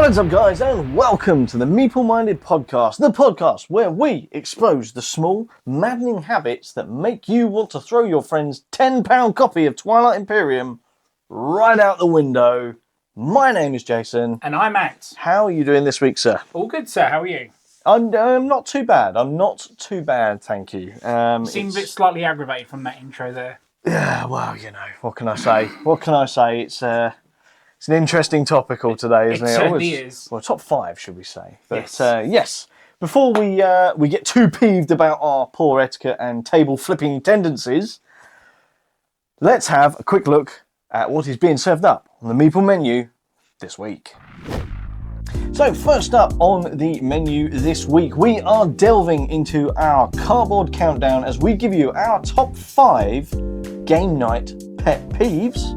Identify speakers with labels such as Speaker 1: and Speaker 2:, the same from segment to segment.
Speaker 1: What's up, guys, and welcome to the Meeple Minded Podcast, the podcast where we expose the small, maddening habits that make you want to throw your friend's £10 copy of Twilight Imperium right out the window. My name is Jason.
Speaker 2: And I'm Matt.
Speaker 1: How are you doing this week, sir?
Speaker 2: All good, sir. How are you?
Speaker 1: I'm not too bad. I'm not too bad, thank you.
Speaker 2: You seem a bit slightly aggravated from that intro there.
Speaker 1: Yeah, well, you know, what can I say? It's an interesting topical today, isn't it?
Speaker 2: It certainly is.
Speaker 1: Well, top 5, should we say? But
Speaker 2: Yes.
Speaker 1: yes, before we get too peeved about our poor etiquette and table flipping tendencies, let's have a quick look at what is being served up on the Meeple menu this week. So first up on the menu this week, we are delving into our cardboard countdown as we give you our top 5 game night pet peeves,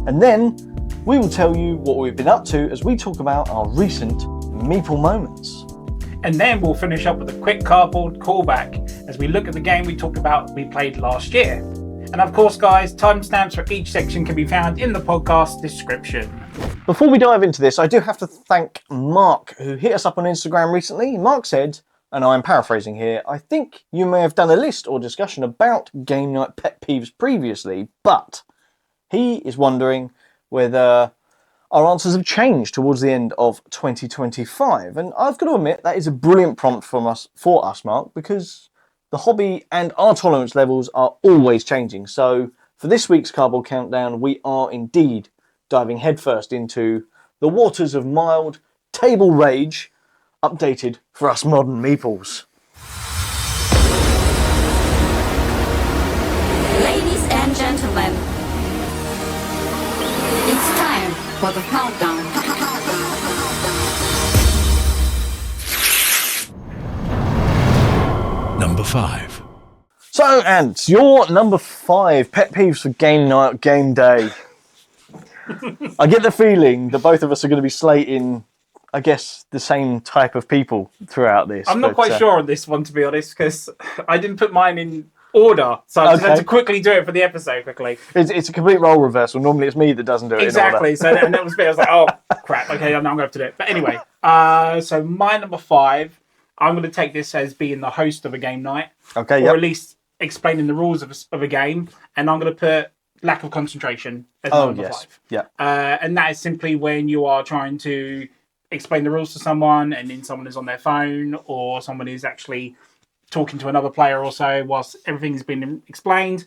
Speaker 1: and then we will tell you what we've been up to as we talk about our recent Meeple moments.
Speaker 2: And then we'll finish up with a quick cardboard callback as we look at the game we talked about we played last year. And of course, guys, timestamps for each section can be found in the podcast description.
Speaker 1: Before we dive into this, I do have to thank Mark, who hit us up on Instagram recently. Mark said, and I'm paraphrasing here, I think you may have done a list or discussion about game night pet peeves previously, but he is wondering whether our answers have changed towards the end of 2025. And I've got to admit, that is a brilliant prompt for us, Mark, because the hobby and our tolerance levels are always changing. So for this week's Cardboard Countdown, we are indeed diving headfirst into the waters of mild table rage, updated for us modern meeples.
Speaker 3: Ladies and gentlemen, it's time for the countdown.
Speaker 4: Number 5.
Speaker 1: So, Ant, your number 5 pet peeves for game night, game day. I get the feeling that both of us are going to be slating, I guess, the same type of people throughout this.
Speaker 2: I'm not quite sure on this one, to be honest, because I didn't put mine in order, so I just had to quickly do it for the episode quickly.
Speaker 1: It's a complete role reversal. Normally it's me that doesn't do it
Speaker 2: Exactly.
Speaker 1: in order.
Speaker 2: So and that was me. I was like, oh, crap. Okay, I'm going to have to do it. But anyway, so my number 5, I'm going to take this as being the host of a game night.
Speaker 1: Okay,
Speaker 2: Or at least explaining the rules of a game. And I'm going to put lack of concentration as my number 5.
Speaker 1: Yeah.
Speaker 2: And that is simply when you are trying to explain the rules to someone and then someone is on their phone or someone is actually talking to another player or so whilst everything's been explained.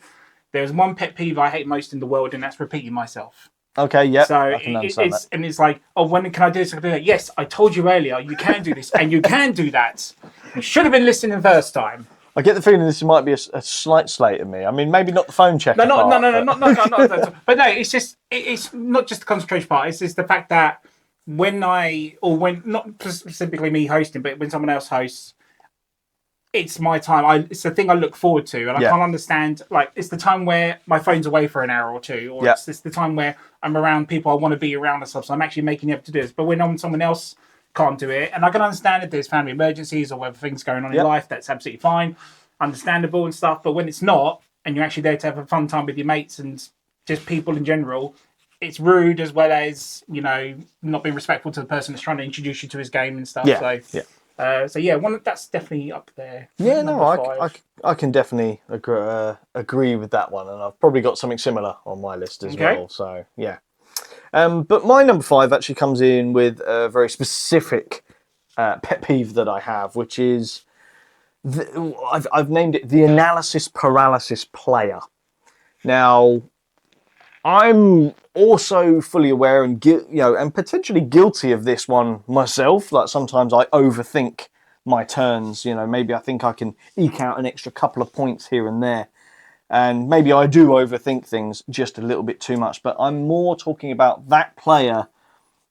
Speaker 2: There's one pet peeve I hate most in the world, and that's repeating myself.
Speaker 1: Okay, yeah.
Speaker 2: So
Speaker 1: I can understand that.
Speaker 2: and it's like, oh, when can I do this? I can do that. Yes, I told you earlier, you can do this, and you can do that. You should have been listening the first time.
Speaker 1: I get the feeling this might be a slight slate of me. I mean, maybe not the phone check.
Speaker 2: No, not. But no, it's just it's not just the concentration part. It's just the fact that when not specifically me hosting, but when someone else hosts, it's my time. It's the thing I look forward to, and I can't understand. Like, it's the time where my phone's away for an hour or two, or it's the time where I'm around people I want to be around and stuff. So I'm actually making the effort to do this. But when someone else can't do it, and I can understand if there's family emergencies or whether things going on in life, that's absolutely fine, understandable and stuff. But when it's not, and you're actually there to have a fun time with your mates and just people in general, it's rude as well as, you know, not being respectful to the person that's trying to introduce you to his game and stuff. That's definitely up there.
Speaker 1: Yeah, no, I can definitely agree with that one, and I've probably got something similar on my list as well. So yeah, but my number 5 actually comes in with a very specific pet peeve that I have, which is I've named it the analysis paralysis player. Now, I'm also fully aware and and potentially guilty of this one myself. Like, sometimes I overthink my turns. You know, maybe I think I can eke out an extra couple of points here and there, and maybe I do overthink things just a little bit too much. But I'm more talking about that player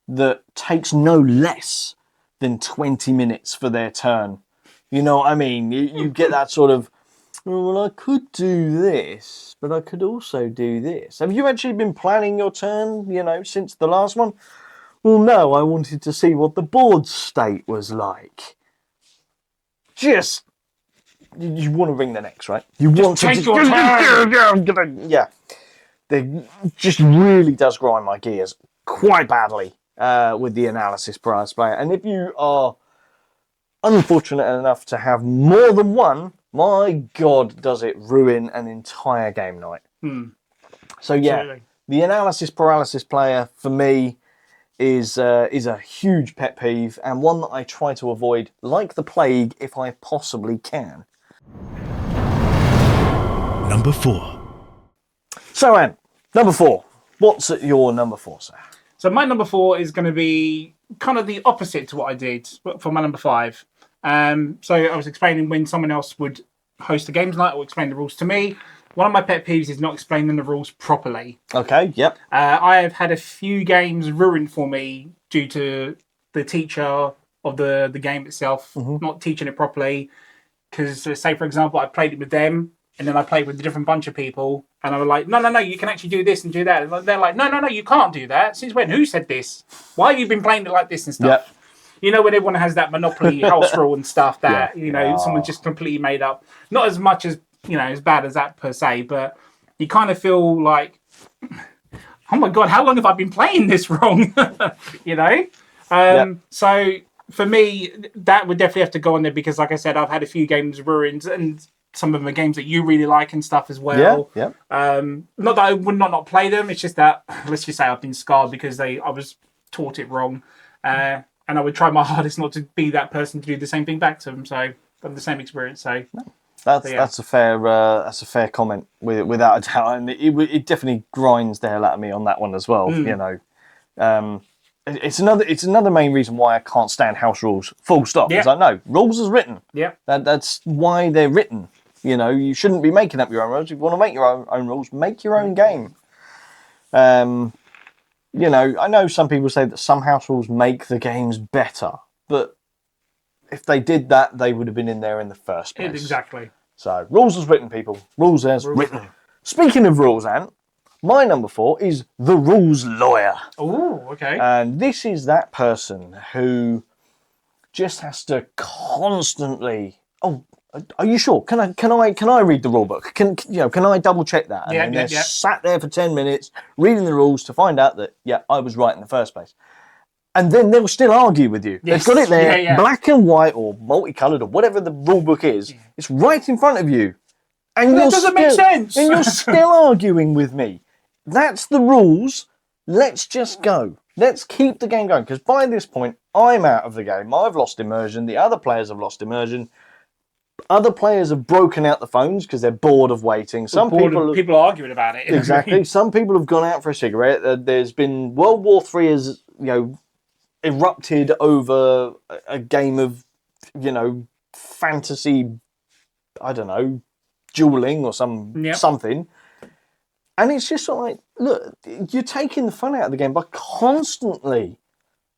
Speaker 1: that takes no less than 20 minutes for their turn. You know what I mean? You get that sort of, well, I could do this, but I could also do this. Have you actually been planning your turn, since the last one? Well, no, I wanted to see what the board state was like. You want to ring the next, right? You want to
Speaker 2: take your turn.
Speaker 1: Yeah. It just really does grind my gears quite badly. with the analysis paralysis player. And if you are unfortunate enough to have more than one, my God, does it ruin an entire game night. So yeah,
Speaker 2: Absolutely.
Speaker 1: the analysis paralysis player for me is a huge pet peeve, and one that I try to avoid like the plague if I possibly can.
Speaker 4: Number 4.
Speaker 1: So Ant, number 4. What's at your number 4, sir?
Speaker 2: So my number 4 is going to be kind of the opposite to what I did for my number 5. So I was explaining when someone else would host a games night or explain the rules to me. One of my pet peeves is not explaining the rules properly.
Speaker 1: Okay, yep.
Speaker 2: I have had a few games ruined for me due to the teacher of the game itself not teaching it properly. Because, say, for example, I played it with them, and then I played with a different bunch of people, and I was like, no, you can actually do this and do that. And they're like, no, you can't do that. Since when? Who said this? Why have you been playing it like this and stuff?
Speaker 1: Yep.
Speaker 2: You know, when everyone has that monopoly house rule and stuff that, someone just completely made up. Not as much as, as bad as that per se, but you kind of feel like, oh my God, how long have I been playing this wrong? So for me, that would definitely have to go on there because, like I said, I've had a few games ruined and some of them are games that you really like and stuff as well.
Speaker 1: Yeah.
Speaker 2: Not that I would not play them. It's just that, let's just say I've been scarred because I was taught it wrong. And I would try my hardest not to be that person to do the same thing back to them. So I have the same experience. So
Speaker 1: that's a fair comment without a doubt, and it definitely grinds the hell out of me on that one as well. It's another main reason why I can't stand house rules. Full stop. It's like, no, rules is written.
Speaker 2: Yeah,
Speaker 1: that's why they're written. You shouldn't be making up your own rules. If you want to make your own rules, make your own game. I know some people say that some house rules make the games better, but if they did that, they would have been in there in the first place.
Speaker 2: Exactly.
Speaker 1: So, rules as written, people. Rules as written. Speaking of rules, Ant, my number 4 is the rules lawyer.
Speaker 2: Oh, okay.
Speaker 1: And this is that person who just has to constantly, are you sure? Can I read the rule book? Can I double check that? And they're sat there for 10 minutes reading the rules to find out that I was right in the first place. And then they'll still argue with you.
Speaker 2: Yes.
Speaker 1: They've got it there, black and white or multicolored or whatever the rule book is. It's right in front of you. And
Speaker 2: that doesn't make sense.
Speaker 1: And you're still arguing with me. That's the rules. Let's just go. Let's keep the game going. Because by this point, I'm out of the game. I've lost immersion. The other players have lost immersion. Other players have broken out the phones because they're bored of waiting.
Speaker 2: People are arguing about it.
Speaker 1: Exactly. Some people have gone out for a cigarette. There's been World War III has erupted over a game of fantasy. I don't know, dueling or something. And it's just like, look, you're taking the fun out of the game by constantly.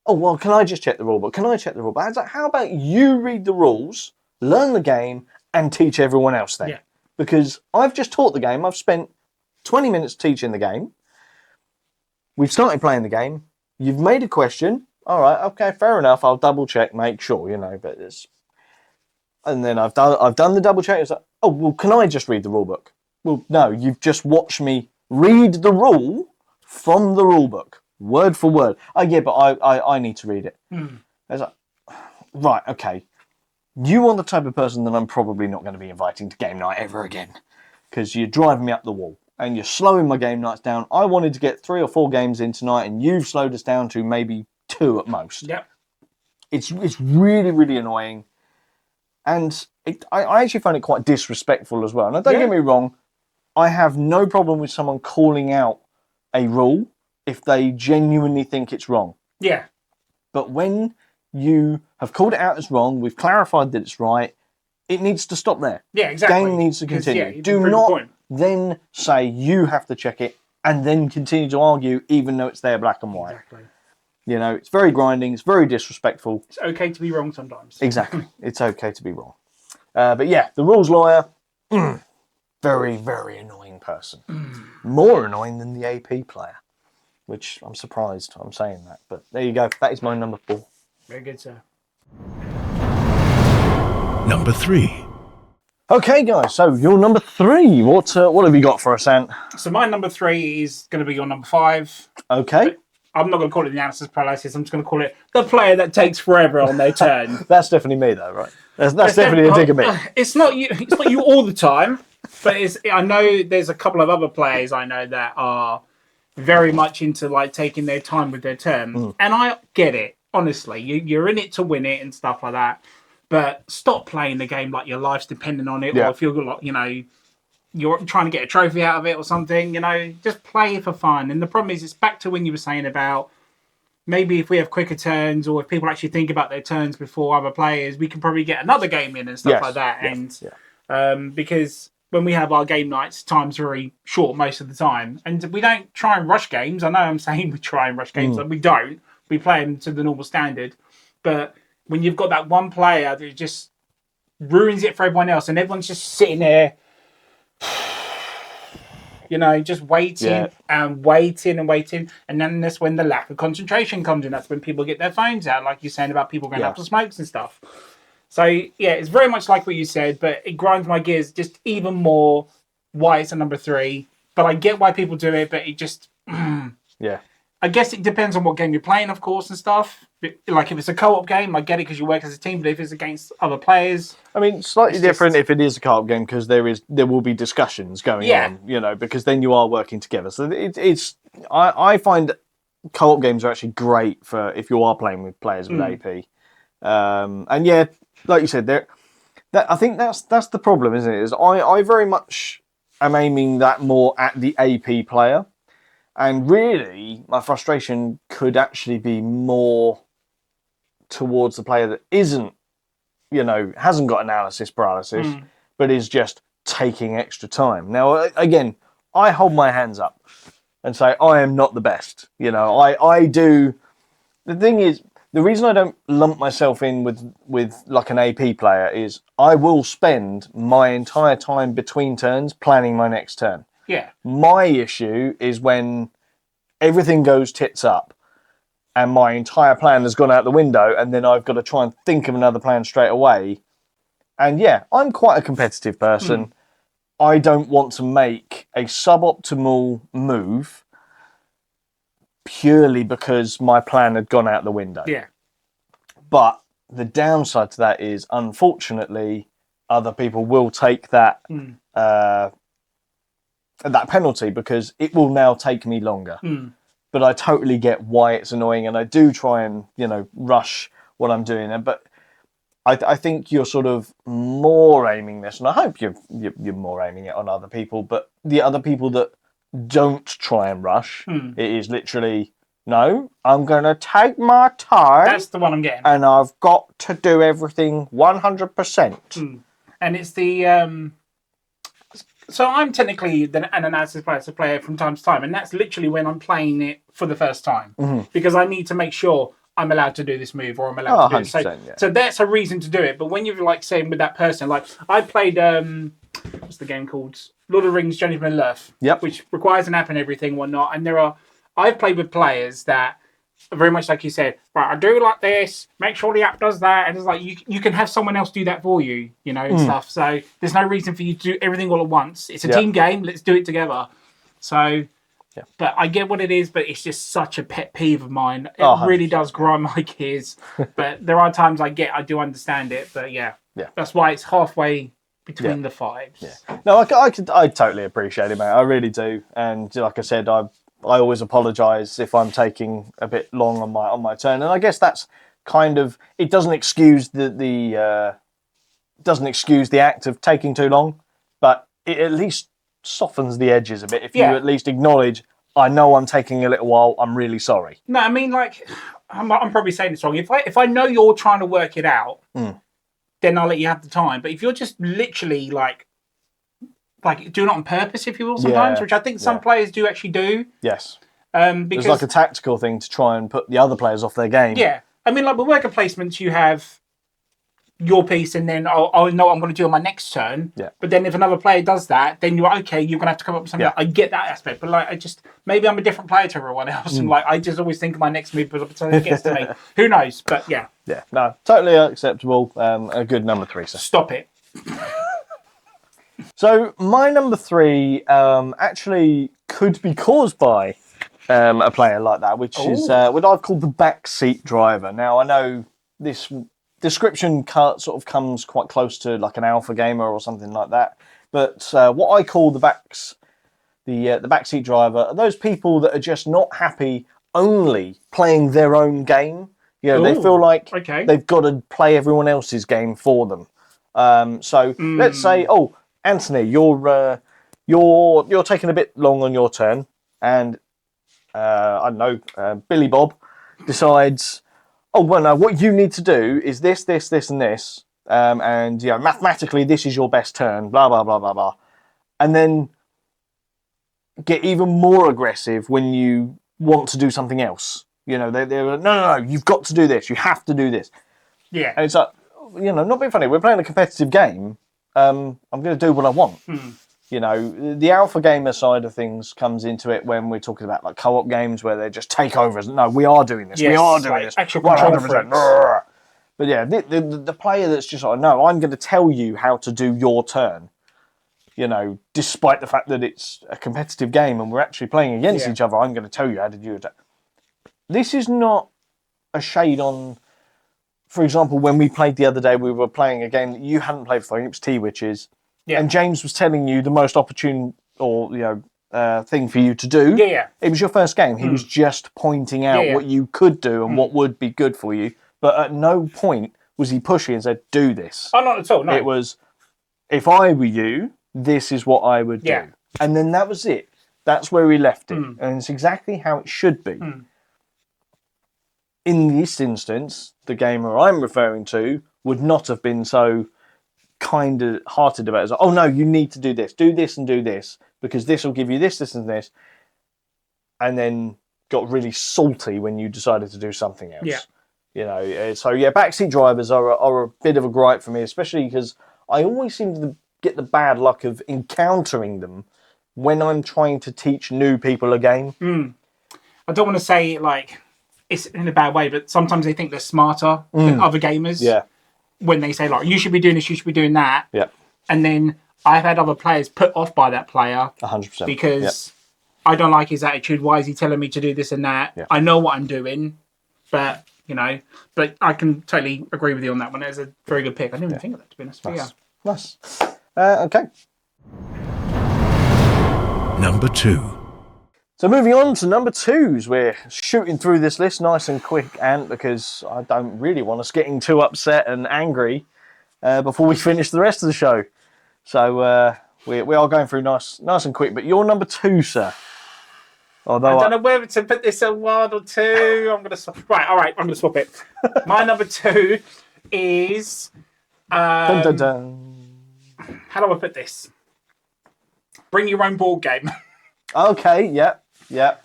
Speaker 1: Oh well, can I just check the rule book? Can I check the rule book? It's like, how about you read the rules? Learn the game and teach everyone else then. Yeah. Because I've just taught the game. I've spent 20 minutes teaching the game. We've started playing the game. You've made a question. All right, okay, fair enough. I'll double check, make sure, but it's... And then I've done the double check. It's like, oh, well, can I just read the rule book? Well, no, you've just watched me read the rule from the rule book, word for word. Oh, yeah, but I need to read it. It's like, right, okay. You are the type of person that I'm probably not going to be inviting to game night ever again because you're driving me up the wall and you're slowing my game nights down. I wanted to get 3 or 4 games in tonight and you've slowed us down to maybe 2 at most.
Speaker 2: Yep.
Speaker 1: It's really, really annoying. And I actually find it quite disrespectful as well. Now, don't get me wrong. I have no problem with someone calling out a rule if they genuinely think it's wrong.
Speaker 2: Yeah.
Speaker 1: But when you have called it out as wrong, we've clarified that it's right, it needs to stop there.
Speaker 2: Yeah, exactly.
Speaker 1: Game needs to continue. Do not then say you have to check it and then continue to argue even though it's there black and white.
Speaker 2: Exactly.
Speaker 1: It's very grinding, it's very disrespectful.
Speaker 2: It's okay to be wrong sometimes.
Speaker 1: Exactly. It's okay to be wrong. But yeah, the rules lawyer, very, very annoying person. More annoying than the AP player, which I'm surprised I'm saying that. But there you go. That is my number 4.
Speaker 2: Very good, sir.
Speaker 4: Number 3.
Speaker 1: Okay, guys. So your number 3. What have you got for us, Ant?
Speaker 2: So my number 3 is going to be your number 5.
Speaker 1: Okay.
Speaker 2: I'm not going to call it the analysis paralysis. I'm just going to call it the player that takes forever on their turn.
Speaker 1: That's definitely me, though, right? That's definitely a dig of me.
Speaker 2: It's not you. It's not you all the time, but I know there's a couple of other players I know that are very much into like taking their time with their turn, and I get it. Honestly, you're in it to win it and stuff like that. But stop playing the game like your life's depending on it, or if you're like, you're trying to get a trophy out of it or something. Just play it for fun. And the problem is, it's back to when you were saying about maybe if we have quicker turns, or if people actually think about their turns before other players, we can probably get another game in and stuff like that. And because when we have our game nights, time's very short most of the time, and we don't try and rush games. I know I'm saying we try and rush games, but we don't. We play them to the normal standard. But when you've got that one player that just ruins it for everyone else, and everyone's just sitting there, just waiting and waiting and waiting, and then that's when the lack of concentration comes in. That's when people get their phones out, like you're saying about people going out for smokes and stuff. So it's very much like what you said, but it grinds my gears just even more why it's a number 3. But I get why people do it, but it just I guess it depends on what game you're playing, of course, and stuff. Like if it's a co-op game, I get it because you work as a team. But if it's against other players,
Speaker 1: I mean, slightly different if it is a co-op game because there will be discussions going on, because then you are working together. So I find co-op games are actually great for if you are playing with players with AP. And like you said, I think that's the problem, isn't it? Is I very much am aiming that more at the AP player. And really, my frustration could actually be more towards the player that isn't, hasn't got analysis paralysis, but is just taking extra time. Now, again, I hold my hands up and say, I am not the best. I do. The thing is, the reason I don't lump myself in with like an AP player is I will spend my entire time between turns planning my next turn.
Speaker 2: Yeah.
Speaker 1: My issue is when everything goes tits up and my entire plan has gone out the window and then I've got to try and think of another plan straight away. And I'm quite a competitive person. I don't want to make a suboptimal move purely because my plan had gone out the window.
Speaker 2: Yeah.
Speaker 1: But the downside to that is, unfortunately, other people will take that that penalty because it will now take me longer. But I totally get why it's annoying, and I do try and rush what I'm doing. But I think you're sort of more aiming this, and I hope you're more aiming it on other people. But the other people that don't try and rush, it is literally no. I'm going to take my time.
Speaker 2: That's the one I'm getting,
Speaker 1: and I've got to do everything 100%.
Speaker 2: And it's the So I'm technically an analysis player from time to time, and that's literally when I'm playing it for the first time because I need to make sure I'm allowed to do this move or I'm allowed to do it. So that's a reason to do it. But when you're like saying with that person, like I played, what's the game called? Lord of the Rings, Journey to Middle-earth, which requires an app and everything and whatnot. And I've played with players that are very much like you said, right, I do like this, make sure the app does that. And it's like, you can have someone else do that for you, and stuff. So there's no reason for you to do everything all at once. It's a team game. Let's do it together. So, but I get what it is, but it's just such a pet peeve of mine. It really does grind my gears. But there are times I do understand it. But that's why it's halfway between the fives.
Speaker 1: Yeah. No, I totally appreciate it, mate. I really do. And like I said, I always apologise if I'm taking a bit long on my turn, and I guess that's kind of it. Doesn't excuse the act of taking too long, but it at least softens the edges a bit. If you at least acknowledge, I know I'm taking a little while. I'm really sorry.
Speaker 2: No, I mean, like I'm probably saying this wrong. If I know you're trying to work it out, then I'll let you have the time. But if you're just literally like doing it on purpose, if you will, sometimes, which I think some players do actually do.
Speaker 1: Yes.
Speaker 2: Because
Speaker 1: it's like a tactical thing to try and put the other players off their game.
Speaker 2: Yeah. I mean, like with worker placements, you have your piece and then I'll know what I'm going to do on my next turn. Yeah. But then if another player does that, then you're okay, you're going to have to come up with something. I get that aspect. But like, maybe I'm a different player to everyone else. And like, I just always think of my next move until it gets to me. Who knows? But yeah.
Speaker 1: Yeah. No, totally acceptable. A good number 3, sir.
Speaker 2: Stop it.
Speaker 1: So my number 3 actually could be caused by a player like that, which is what I've called the backseat driver. Now, I know this description sort of comes quite close to like an alpha gamer or something like that, but what I call the backseat driver are those people that are just not happy only playing their own game. You know, they feel like they've got to play everyone else's game for them. So let's say, Anthony, you're taking a bit long on your turn, and I don't know, Billy Bob decides, no, what you need to do is this, this, this, and this, and mathematically this is your best turn, blah blah blah blah blah, and then get even more aggressive when you want to do something else. You know, they're like, no, you've got to do this. You have to do this.
Speaker 2: Yeah.
Speaker 1: And it's like, not being funny. We're playing a competitive game. I'm going to do what I want. You know, the alpha gamer side of things comes into it when we're talking about like co-op games where they just take over. No, we are doing this.
Speaker 2: Yes,
Speaker 1: we are doing this.
Speaker 2: Actual control freaks.
Speaker 1: But yeah, the player that's just like, no, I'm going to tell you how to do your turn. You know, despite the fact that it's a competitive game and we're actually playing against each other, I'm going to tell you how to do it. This is not a shade on, for example, when we played the other day, we were playing a game that you hadn't played before. It was T-Witches. Yeah. And James was telling you the most opportune thing for you to do.
Speaker 2: Yeah.
Speaker 1: It was your first game. He was just pointing out what you could do and what would be good for you. But at no point was he pushing and said, do this.
Speaker 2: Oh, not at all, no.
Speaker 1: It was, if I were you, this is what I would do. And then that was it. That's where we left it. And it's exactly how it should be. In this instance, the gamer I'm referring to would not have been so kind-hearted about it. It's like, oh no, you need to do this and do this, because this will give you this, this, and this. And then got really salty when you decided to do something else.
Speaker 2: Yeah.
Speaker 1: You know, so yeah, backseat drivers are a bit of a gripe for me, especially because I always seem to get the bad luck of encountering them when I'm trying to teach new people a game.
Speaker 2: I don't want to say like it's in a bad way, but sometimes they think they're smarter than other gamers.
Speaker 1: Yeah.
Speaker 2: When they say like, you should be doing this, you should be doing that.
Speaker 1: Yeah.
Speaker 2: And then I've had other players put off by that player
Speaker 1: 100%.
Speaker 2: because I don't like his attitude. Why is he telling me to do this and that?
Speaker 1: Yeah.
Speaker 2: I know what I'm doing, but but I can totally agree with you on that one. It's a very good pick. I didn't even think of that, to be honest.
Speaker 1: Nice. Nice. Okay.
Speaker 4: Number 2.
Speaker 1: So moving on to number 2s, we're shooting through this list nice and quick, Ant, because I don't really want us getting too upset and angry before we finish the rest of the show. So we are going through nice and quick. But you're number 2, sir. Although
Speaker 2: I don't know whether to put this at 1 or 2. I'm going to swap. Right, all right, I'm going to swap it. My number 2 is...
Speaker 1: dun, dun, dun.
Speaker 2: How do I put this? Bring your own board game.
Speaker 1: Okay, yeah.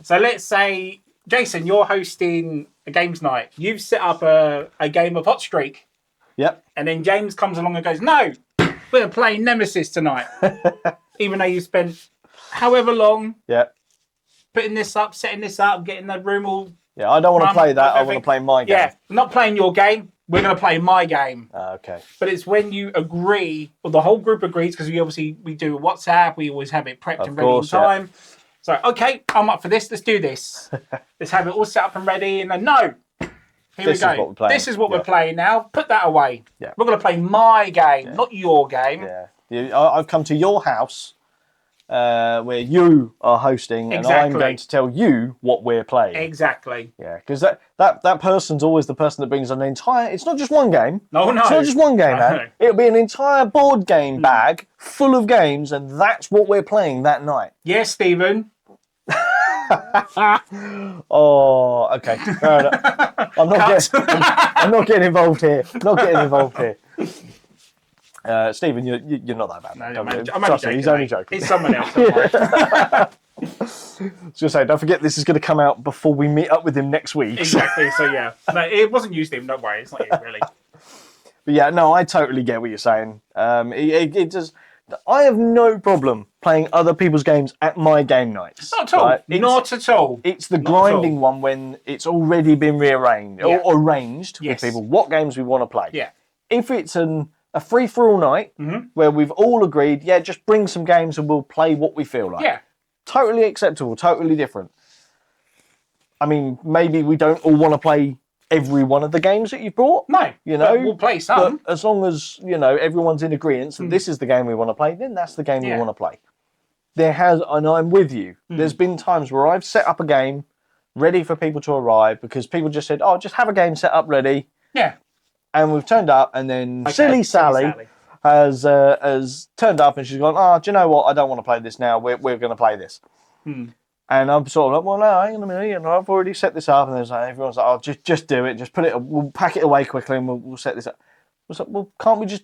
Speaker 2: So let's say, Jason, you're hosting a games night. You've set up a game of Hot Streak.
Speaker 1: Yep.
Speaker 2: And then James comes along and goes, no, we're playing Nemesis tonight. Even though you spent however long putting this up, setting this up, getting the room all...
Speaker 1: Yeah, I don't want to play that. I want to play my game.
Speaker 2: Yeah, not playing your game. We're going to play my game.
Speaker 1: Okay.
Speaker 2: But it's when you agree, or the whole group agrees, because we do WhatsApp, we always have it prepped and ready in time. Yeah. So, okay, I'm up for this. Let's do this. Let's have it all set up and ready. And then, no, here we go. This is what we're playing now. Put that away. Yeah. We're going to play my game, not your game.
Speaker 1: Yeah. I've come to your house where you are hosting, and I'm going to tell you what we're playing.
Speaker 2: Exactly.
Speaker 1: Yeah, because that person's always the person that brings an entire... It's not just one game.
Speaker 2: No.
Speaker 1: It's not just one game, man. It'll be an entire board game bag full of games, and that's what we're playing that night.
Speaker 2: Yes, Stephen.
Speaker 1: Oh, okay. Fair enough. I'm not getting involved here. Stephen, you're not that bad.
Speaker 2: No, I'm only joking.
Speaker 1: He's only joking.
Speaker 2: It's someone else. I
Speaker 1: was going to say, don't forget this is going to come out before we meet up with him next week.
Speaker 2: Exactly. So yeah, no, it wasn't you, Stephen. Don't worry, it's not you really.
Speaker 1: But yeah, no, I totally get what you're saying. It just, I have no problem playing other people's games at my game nights.
Speaker 2: Not at all. Right? Not at all.
Speaker 1: It's the grinding one when it's already been rearranged or arranged with people what games we want to play.
Speaker 2: Yeah.
Speaker 1: If it's a free-for-all night where we've all agreed, just bring some games and we'll play what we feel like.
Speaker 2: Yeah.
Speaker 1: Totally acceptable, totally different. I mean, maybe we don't all want to play every one of the games that you've brought.
Speaker 2: No,
Speaker 1: you know,
Speaker 2: we'll play some.
Speaker 1: But as long as everyone's in agreement that this is the game we want to play, then that's the game we want to play. And I'm with you. There's been times where I've set up a game ready for people to arrive because people just said, "Oh, just have a game set up ready."
Speaker 2: Yeah.
Speaker 1: And we've turned up, and then silly Sally has turned up, and she's gone, "Oh, do you know what? I don't want to play this now. We're going to play this." And I'm sort of like, well, no, hang on a minute. I've already set this up, and there's everyone's like, "Oh, just do it. Just put it. We'll pack it away quickly, and we'll set this up." I was like, well, can't we just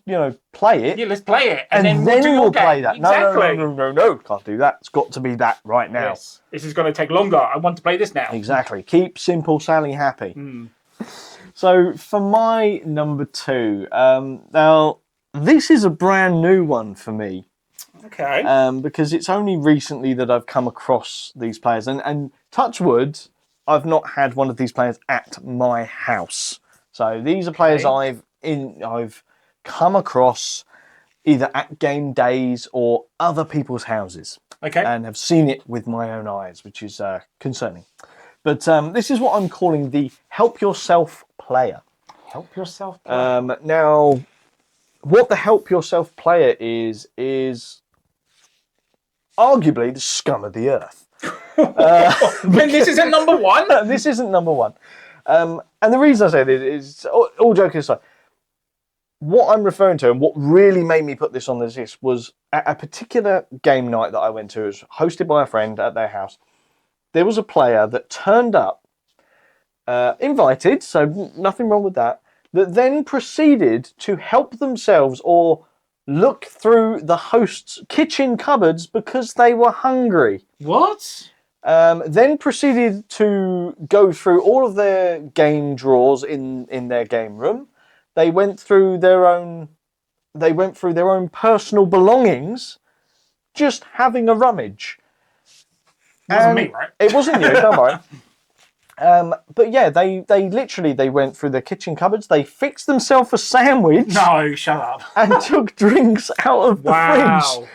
Speaker 1: play it?
Speaker 2: Yeah, let's play it,
Speaker 1: and then we'll play that.
Speaker 2: Exactly.
Speaker 1: No, can't do that. It's got to be that right now.
Speaker 2: Yes. This is going to take longer. I want to play this now.
Speaker 1: Exactly. Keep simple Sally happy. So for my number 2, now this is a brand new one for me.
Speaker 2: Okay.
Speaker 1: Because it's only recently that I've come across these players, and touch wood, I've not had one of these players at my house. So these are players I've come across either at game days or other people's houses.
Speaker 2: Okay.
Speaker 1: And have seen it with my own eyes, which is concerning. But this is what I'm calling the help yourself player.
Speaker 2: Help yourself player.
Speaker 1: Now, what the help yourself player is arguably the scum of the earth.
Speaker 2: And this isn't number 1?
Speaker 1: This isn't number 1. And the reason I say this is, all joking aside, what I'm referring to and what really made me put this on this list was at a particular game night that I went to. It was hosted by a friend at their house. There was a player that turned up, invited, so nothing wrong with that then proceeded to help themselves or look through the host's kitchen cupboards because they were hungry.
Speaker 2: What?
Speaker 1: Then proceeded to go through all of their game drawers in their game room. They went through their own personal belongings, just having a rummage.
Speaker 2: It wasn't me, right?
Speaker 1: It wasn't you, don't worry. But yeah, they literally went through their kitchen cupboards. They fixed themselves a sandwich.
Speaker 2: No, shut up.
Speaker 1: And took drinks out of the fridge.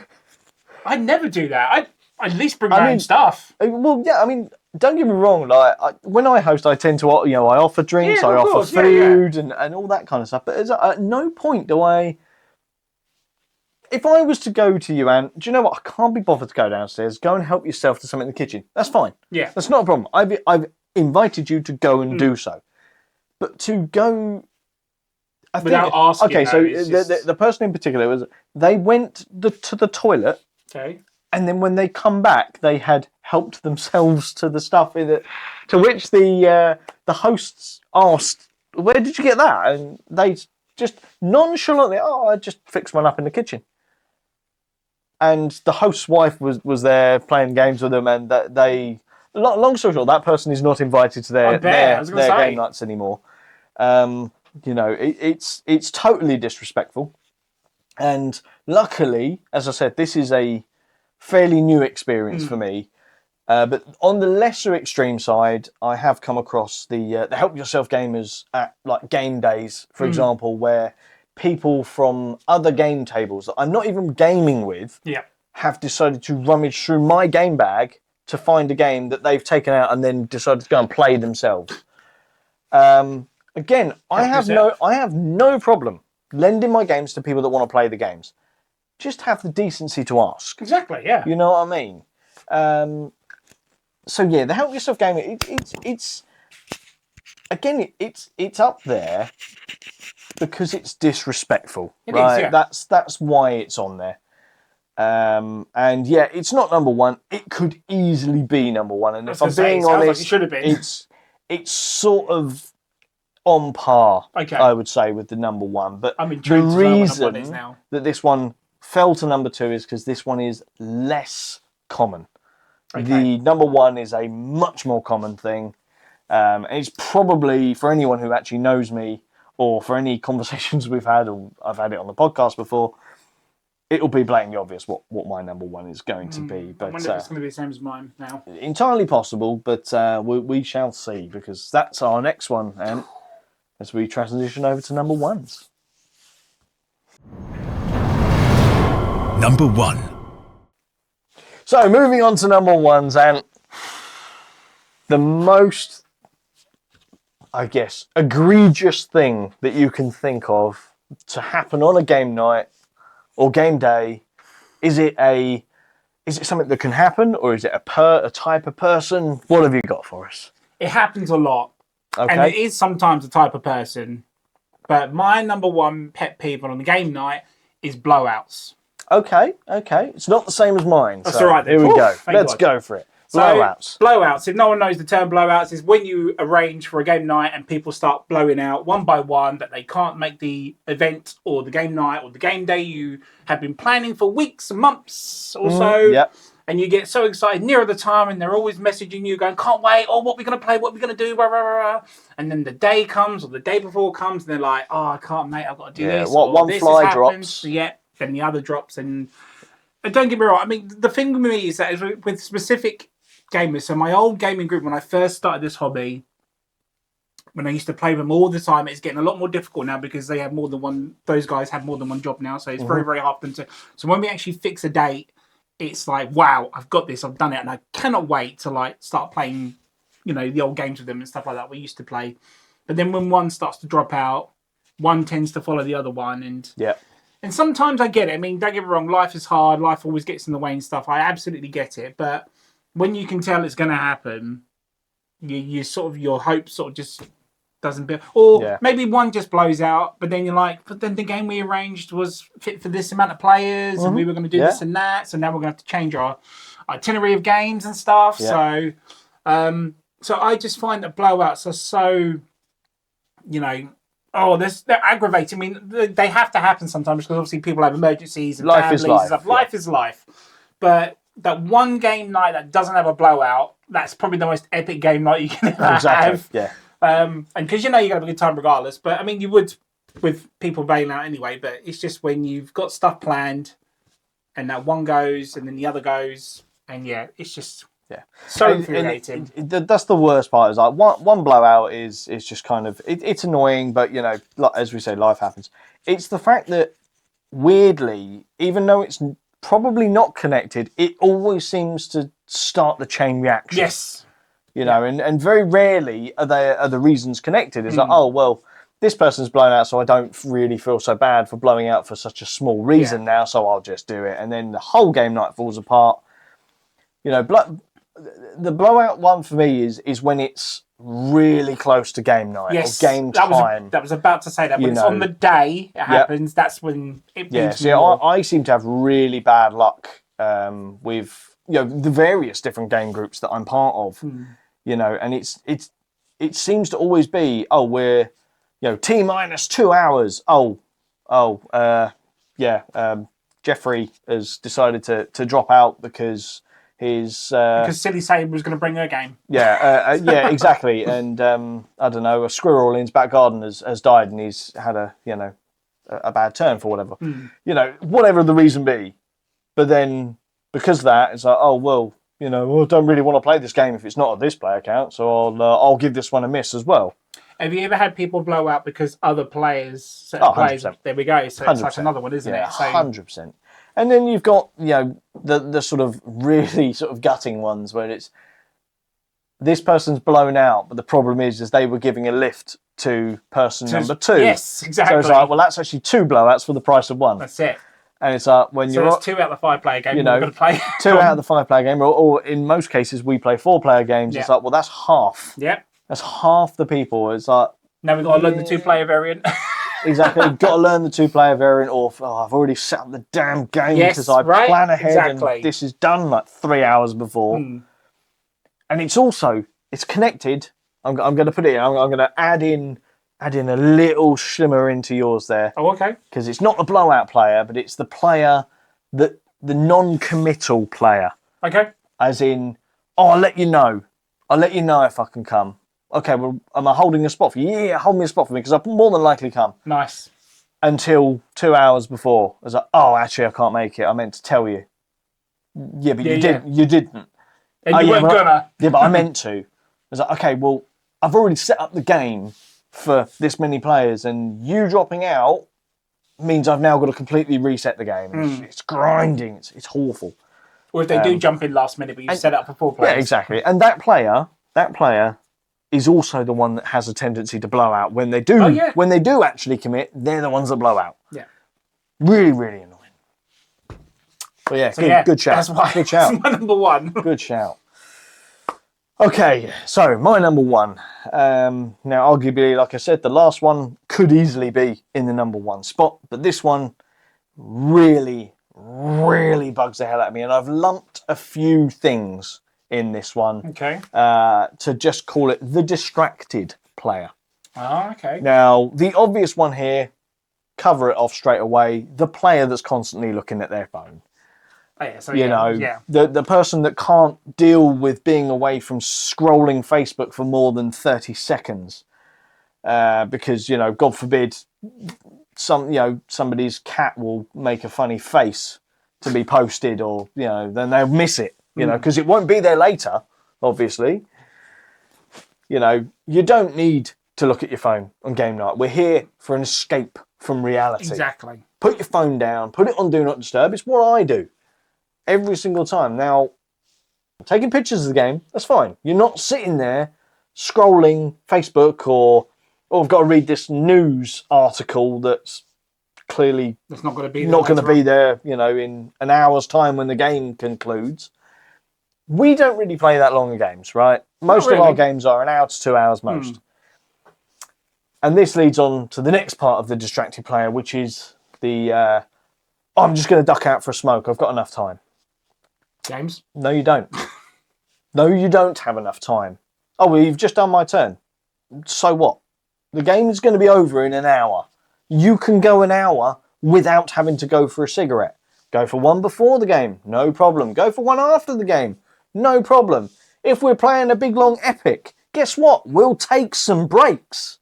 Speaker 2: I'd never do that. I'd at least bring my own stuff.
Speaker 1: Well, yeah, I mean, don't get me wrong. Like when I host, I tend to, I offer drinks, I offer food, and all that kind of stuff. But at no point do I. If I was to go to you and, do you know what? I can't be bothered to go downstairs. Go and help yourself to something in the kitchen. That's fine.
Speaker 2: Yeah,
Speaker 1: that's not a problem. I've invited you to go and do so, but to go
Speaker 2: without asking.
Speaker 1: Okay, so the person in particular they went to the toilet.
Speaker 2: Okay.
Speaker 1: And then when they come back, they had helped themselves to the stuff in it. To which the hosts asked, "Where did you get that?" And they just nonchalantly, "Oh, I just fixed one up in the kitchen." And the host's wife was there playing games with them, and they. Long story short, that person is not invited to their game nights anymore. It's totally disrespectful. And luckily, as I said, this is a fairly new experience for me. But on the lesser extreme side, I have come across the help yourself gamers at like game days, for example, where people from other game tables that I'm not even gaming with have decided to rummage through my game bag to find a game that they've taken out and then decided to go and play themselves. Again, I have no problem lending my games to people that want to play the games. Just have the decency to ask.
Speaker 2: Exactly, yeah.
Speaker 1: You know what I mean? So yeah, the help yourself game. It's up there because it's disrespectful. It is, yeah. That's why it's on there. And yeah, it's not number 1. It could easily be number 1. And if I'm being honest,
Speaker 2: like it should have been.
Speaker 1: It's sort of on par, I would say, with the number 1. But the reason that this one fell to number 2 is because this one is less common. The number 1 is a much more common thing. It's probably, for anyone who actually knows me, or for any conversations we've had, or I've had it on the podcast before, it'll be blatantly obvious what my number 1 is going to be. But
Speaker 2: I wonder if it's going to be the same as mine now.
Speaker 1: Entirely possible, but we shall see, because that's our next one, and as we transition over to number 1s.
Speaker 4: Number 1.
Speaker 1: So moving on to number 1s, and the most, I guess, egregious thing that you can think of to happen on a game night or game day? Is it something that can happen, or is it a type of person? What have you got for us?
Speaker 2: It happens a lot.
Speaker 1: Okay.
Speaker 2: And it is sometimes a type of person. But my number one pet peeve on the game night is blowouts.
Speaker 1: Okay. It's not the same as mine.
Speaker 2: That's all right then.
Speaker 1: Here we go.
Speaker 2: Thank
Speaker 1: Let's
Speaker 2: God.
Speaker 1: go for it.
Speaker 2: So,
Speaker 1: Blowouts.
Speaker 2: Blowouts, if no one knows the term blowouts, is when you arrange for a game night and people start blowing out one by one that they can't make the event or the game night or the game day you have been planning for weeks and months or so.
Speaker 1: Yep.
Speaker 2: And you get so excited nearer the time and they're always messaging you going, can't wait, or what we're going to play, what we're going to do, blah, blah, blah. And then the day comes or the day before comes and they're like, oh, I can't, mate, I've got to do this.
Speaker 1: What, one
Speaker 2: this
Speaker 1: fly
Speaker 2: happens.
Speaker 1: drops.
Speaker 2: Yeah, then the other drops. And don't get me wrong, I mean, the thing with me is that with specific gamers, so my old gaming group, when I first started this hobby, when I used to play with them all the time, it's getting a lot more difficult now because they have more than one, those guys have more than one job now, so it's very, very hard for them to, so when we actually fix a date, it's like, wow, I've got this, I've done it, and I cannot wait to like start playing, you know, the old games with them and stuff like that we used to play. But then when one starts to drop out, one tends to follow the other one, and sometimes I get it. I mean, don't get me wrong, life is hard, life always gets in the way and stuff. I absolutely get it, but when you can tell it's going to happen, you sort of, your hope sort of just doesn't build. Or maybe one just blows out, but then you're like, but then the game we arranged was fit for this amount of players, and we were going to do this and that, so now we're going to have to change our itinerary of games and stuff. So I just find that blowouts are so, you know, they're aggravating. I mean, they have to happen sometimes because obviously people have emergencies and families and stuff. Life is life. But that one game night that doesn't have a blowout, that's probably the most epic game night you can ever have.
Speaker 1: Yeah.
Speaker 2: And because you know you're going to have a good time regardless. But I mean, you would with people bailing out anyway. But it's just when you've got stuff planned and that one goes and then the other goes. And it's just so infuriating.
Speaker 1: That's the worst part. Is like one blowout is just kind of, it's annoying, but you know, as we say, life happens. It's the fact that weirdly, even though it's probably not connected, it always seems to start the chain reaction.
Speaker 2: Yes.
Speaker 1: You know, and very rarely are the reasons connected. It's like, oh, well, this person's blown out, so I don't really feel so bad for blowing out for such a small reason now, so I'll just do it. And then the whole game night falls apart. You know, the blowout one for me is when it's really close to game night or game time.
Speaker 2: That was about to say that. When it's on the day it happens, that's when it means more.
Speaker 1: I seem to have really bad luck with, you know, the various different game groups that I'm part of. You know, and it seems to always be, we're, you know, T minus 2 hours. Jeffrey has decided to drop out because because
Speaker 2: Silly Sabre was going to bring her game.
Speaker 1: Exactly. And I don't know, a squirrel in his back garden has died, and he's had a bad turn for whatever. You know, whatever the reason be. But then because of that, it's like, you know, I don't really want to play this game if it's not a this player account, so I'll give this one a miss as well.
Speaker 2: Have you ever had people blow out because other players, players? There we go. So 100%. It's like another one, isn't it? So,
Speaker 1: 100%. And then you've got, you know, the sort of really sort of gutting ones where it's this person's blown out, but the problem is they were giving a lift to person number 2.
Speaker 2: Yes, exactly.
Speaker 1: So it's like, well, that's actually 2 blowouts for the price of 1.
Speaker 2: That's it.
Speaker 1: And it's like when you're...
Speaker 2: So it's 2 out of the 5 player game
Speaker 1: you know,
Speaker 2: we're going to play.
Speaker 1: 2 out of the 5 player game, or in most cases we play 4 player games. It's like, well, that's half.
Speaker 2: Yep.
Speaker 1: That's half the people. It's like...
Speaker 2: Now we've got to learn the 2 player variant.
Speaker 1: Exactly. You've got to learn the 2 player variant, or I've already set up the damn game because I plan ahead and this is done like 3 hours before. And it's connected. I'm going to put it in. I'm going to add in a little shimmer into yours there.
Speaker 2: Oh, okay.
Speaker 1: Because it's not the blowout player, but it's the player the non-committal player.
Speaker 2: Okay.
Speaker 1: As in, I'll let you know. I'll let you know if I can come. Okay, well, am I holding a spot for you? Yeah, hold me a spot for me, because I'll more than likely come.
Speaker 2: Nice.
Speaker 1: Until 2 hours before. I was like, actually, I can't make it. I meant to tell you. Yeah, but you didn't.
Speaker 2: And you weren't gonna.
Speaker 1: Yeah, but I meant to. I was like, okay, well, I've already set up the game for this many players, and you dropping out means I've now got to completely reset the game. It's grinding. It's awful.
Speaker 2: Or if they do jump in last minute, but you set up for 4 players.
Speaker 1: Yeah, exactly. And that player that player is also the one that has a tendency to blow out when they do. When they do actually commit, they're the ones that blow out.
Speaker 2: Yeah.
Speaker 1: Really, really annoying. But yeah, good shout.
Speaker 2: That's why
Speaker 1: good shout.
Speaker 2: it's my number one.
Speaker 1: Good shout. Okay, so my number one. Now, arguably, like I said, the last one could easily be in the number one spot, but this one really, really bugs the hell out of me, and I've lumped a few things in this one.
Speaker 2: Okay.
Speaker 1: To just call it the distracted player.
Speaker 2: Oh, okay.
Speaker 1: Now, the obvious one here, cover it off straight away, the player that's constantly looking at their phone.
Speaker 2: Oh, yeah, so
Speaker 1: the person that can't deal with being away from scrolling Facebook for more than 30 seconds. Because, God forbid, somebody's cat will make a funny face to be posted, or, then they'll miss it, because it won't be there later, obviously. You don't need to look at your phone on game night. We're here for an escape from reality.
Speaker 2: Exactly.
Speaker 1: Put your phone down, put it on Do Not Disturb. It's what I do every single time. Now, taking pictures of the game, that's fine. You're not sitting there scrolling Facebook or I've got to read this news article that's clearly
Speaker 2: it's not going to
Speaker 1: be there, in an hour's time when the game concludes. We don't really play that long of games, right? Most of our games are an hour to 2 hours most. And this leads on to the next part of the distracted player, which is the, I'm just going to duck out for a smoke. I've got enough time.
Speaker 2: James?
Speaker 1: No, you don't. No, you don't have enough time. Oh, well, you've just done my turn. So what? The game is going to be over in an hour. You can go an hour without having to go for a cigarette. Go for one before the game. No problem. Go for one after the game. No problem. If we're playing a big, long epic, guess what? We'll take some breaks.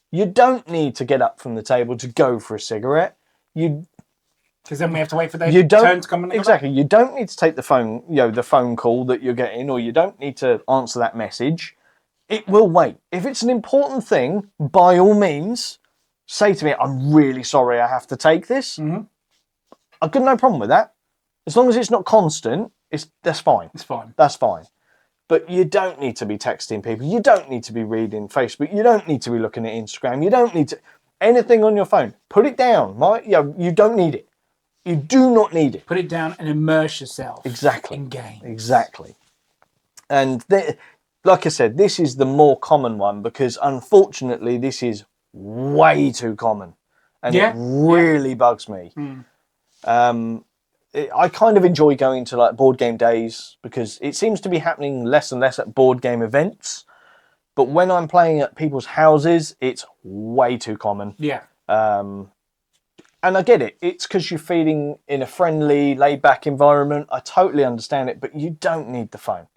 Speaker 1: You don't need to get up from the table to go for a cigarette.
Speaker 2: Because then we have to wait for their turn to come in.
Speaker 1: Exactly. You don't need to take the phone, the phone call that you're getting, or you don't need to answer that message. It will wait. If it's an important thing, by all means, say to me, I'm really sorry I have to take this.
Speaker 2: Mm-hmm.
Speaker 1: I've got no problem with that. As long as it's not constant, that's fine.
Speaker 2: It's fine.
Speaker 1: That's fine. But you don't need to be texting people. You don't need to be reading Facebook. You don't need to be looking at Instagram. You don't need to... Anything on your phone. Put it down. You don't need it. You do not need it.
Speaker 2: Put it down and immerse yourself.
Speaker 1: Exactly.
Speaker 2: In game.
Speaker 1: Exactly. And like I said, this is the more common one because unfortunately this is way too common. And it really bugs me. I kind of enjoy going to like board game days because it seems to be happening less and less at board game events. But when I'm playing at people's houses, it's way too common.
Speaker 2: Yeah.
Speaker 1: And I get it. It's because you're feeling in a friendly, laid-back environment. I totally understand it, but you don't need the phone.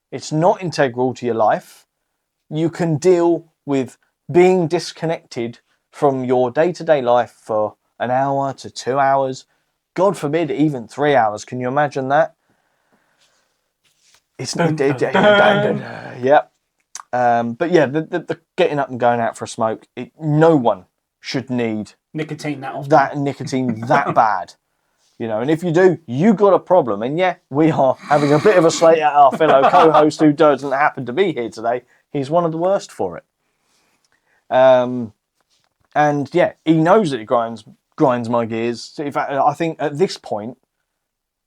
Speaker 1: It's not integral to your life. You can deal with being disconnected from your day-to-day life for an hour to 2 hours. God forbid, even 3 hours. Can you imagine that? It's not. Yep. But yeah, the getting up and going out for a smoke. No one should need
Speaker 2: nicotine that often.
Speaker 1: That nicotine that bad. And if you do, you got a problem. And yeah, we are having a bit of a slate at our fellow co-host who doesn't happen to be here today. He's one of the worst for it. And yeah, he knows that it grinds my gears. In fact, I think at this point,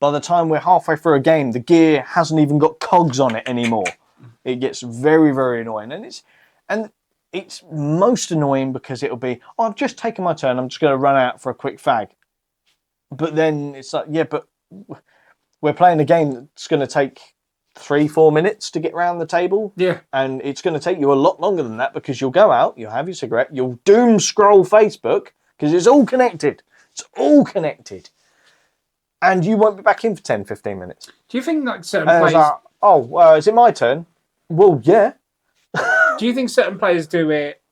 Speaker 1: by the time we're halfway through a game, the gear hasn't even got cogs on it anymore. It gets very, very annoying. And it's most annoying because it'll be, I've just taken my turn, I'm just going to run out for a quick fag. But then it's like, yeah, but we're playing a game that's going to take 3-4 minutes to get round the table.
Speaker 2: Yeah.
Speaker 1: And it's going to take you a lot longer than that because you'll go out, you'll have your cigarette, you'll doom scroll Facebook because it's all connected. It's all connected. And you won't be back in for 10-15 minutes.
Speaker 2: Do you think like certain players...
Speaker 1: is it my turn? Well, yeah.
Speaker 2: Do you think certain players do it,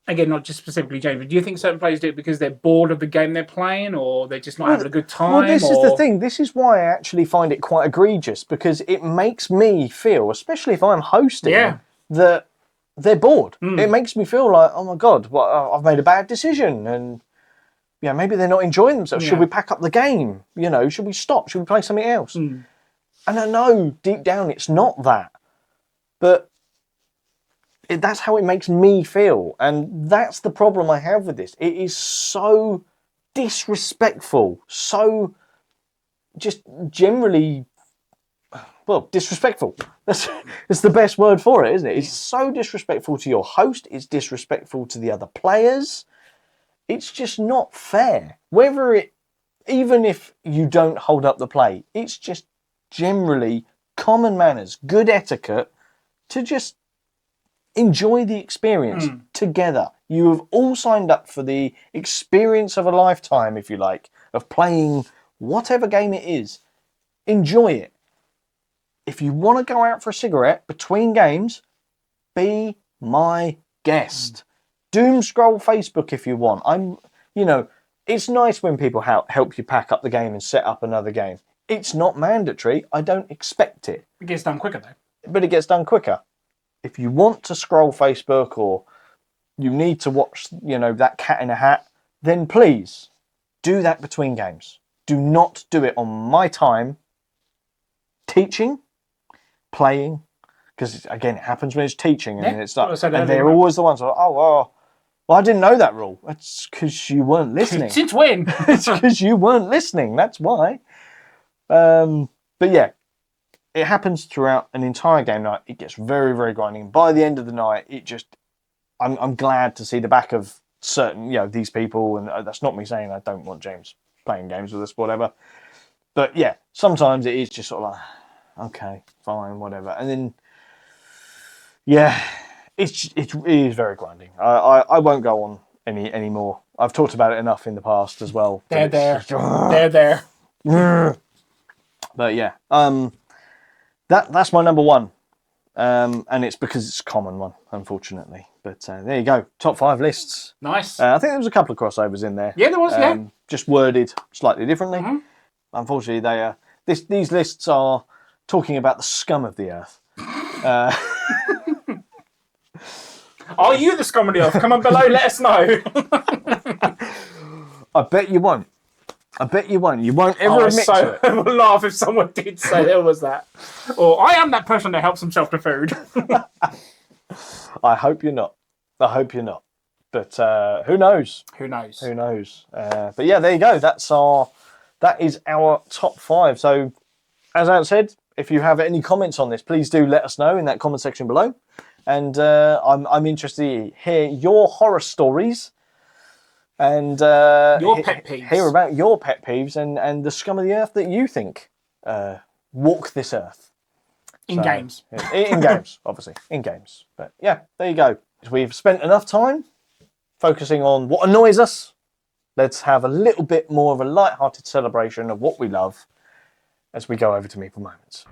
Speaker 2: again, not just specifically James, but do you think certain players do it because they're bored of the game they're playing or they're just not having a good time?
Speaker 1: Well, this is the thing. This is why I actually find it quite egregious because it makes me feel, especially if I'm hosting, that they're bored. It makes me feel like, oh my God, I've made a bad decision and maybe they're not enjoying themselves. Should we pack up the game? Should we stop? Should we play something else? And I know deep down it's not that. But that's how it makes me feel. And that's the problem I have with this. It is so disrespectful, so just generally, well, disrespectful. That's the best word for it, isn't it? It's so disrespectful to your host. It's disrespectful to the other players. It's just not fair. Even if you don't hold up the plate, it's just generally common manners, good etiquette to just enjoy the experience together. You have all signed up for the experience of a lifetime, if you like, of playing whatever game it is. Enjoy it. If you want to go out for a cigarette between games, be my guest. Doom scroll Facebook if you want. It's nice when people help you pack up the game and set up another game. It's not mandatory. I don't expect it.
Speaker 2: It gets done quicker, though.
Speaker 1: But it gets done quicker. If you want to scroll Facebook or you need to watch, that cat in a hat, then please do that between games. Do not do it on my time teaching, playing, because again, it happens when it's teaching and it's like, and they're always the ones who are, well, I didn't know that rule. That's because you weren't listening.
Speaker 2: Since when?
Speaker 1: It's because you weren't listening. That's why. But yeah, it happens throughout an entire game night. It gets very, very grinding. By the end of the night, I'm glad to see the back of certain, these people. And that's not me saying I don't want James playing games with us, whatever. But yeah, sometimes it is just sort of like, okay, fine, whatever. And then, yeah, it is very grinding. I won't go on any more. I've talked about it enough in the past as well.
Speaker 2: They're there.
Speaker 1: But yeah, that's my number one. And it's because it's a common one, unfortunately. But there you go, top 5 lists.
Speaker 2: Nice.
Speaker 1: I think there was a couple of crossovers in there.
Speaker 2: Yeah, there was,
Speaker 1: just worded slightly differently.
Speaker 2: Mm-hmm.
Speaker 1: Unfortunately, these lists are talking about the scum of the earth.
Speaker 2: Are you the scum of the earth? Come on below, let us know.
Speaker 1: I bet you won't. You won't ever admit to it.
Speaker 2: I would laugh if someone did say there was that. Or I am that person that helps himself to food.
Speaker 1: I hope you're not. But who knows?
Speaker 2: Who knows?
Speaker 1: But yeah, there you go. That is our top 5. So, as I said, if you have any comments on this, please do let us know in that comment section below. And I'm interested to hear your horror stories and
Speaker 2: your pet peeves.
Speaker 1: Hear about your pet peeves and the scum of the earth that you think walk this earth.
Speaker 2: In games.
Speaker 1: In games, obviously. In games. But yeah, there you go. We've spent enough time focusing on what annoys us. Let's have a little bit more of a light-hearted celebration of what we love as we go over to Meeple Moments.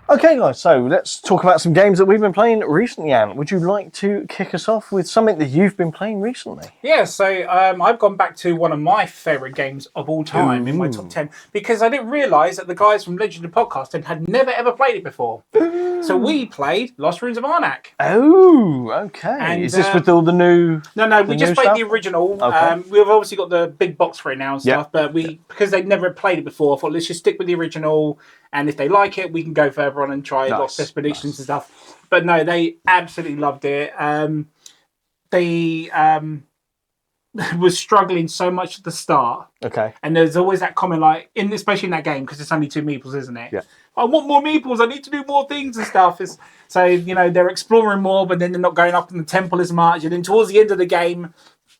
Speaker 1: Okay, guys, so let's talk about some games that we've been playing recently, Anne. Would you like to kick us off with something that you've been playing recently?
Speaker 2: Yeah, so I've gone back to one of my favourite games of all time in my top 10 because I didn't realise that the guys from Legend of Podcast had never ever played it before. So we played Lost Ruins of Arnak.
Speaker 1: Oh, okay.
Speaker 2: And,
Speaker 1: is this with all the new?
Speaker 2: No, we just played
Speaker 1: stuff?
Speaker 2: the original.
Speaker 1: Okay.
Speaker 2: We've obviously got the big box for it now and stuff, but because they'd never played it before, I thought let's just stick with the original. And if they like it, we can go further on and try Lost Expeditions and stuff. But no, they absolutely loved it. They was struggling so much at the start.
Speaker 1: Okay.
Speaker 2: And there's always that comment, especially in that game, because it's only 2 meeples, isn't it?
Speaker 1: Yeah.
Speaker 2: I want more meeples. I need to do more things and stuff. So they're exploring more, but then they're not going up in the temple as much. And then towards the end of the game,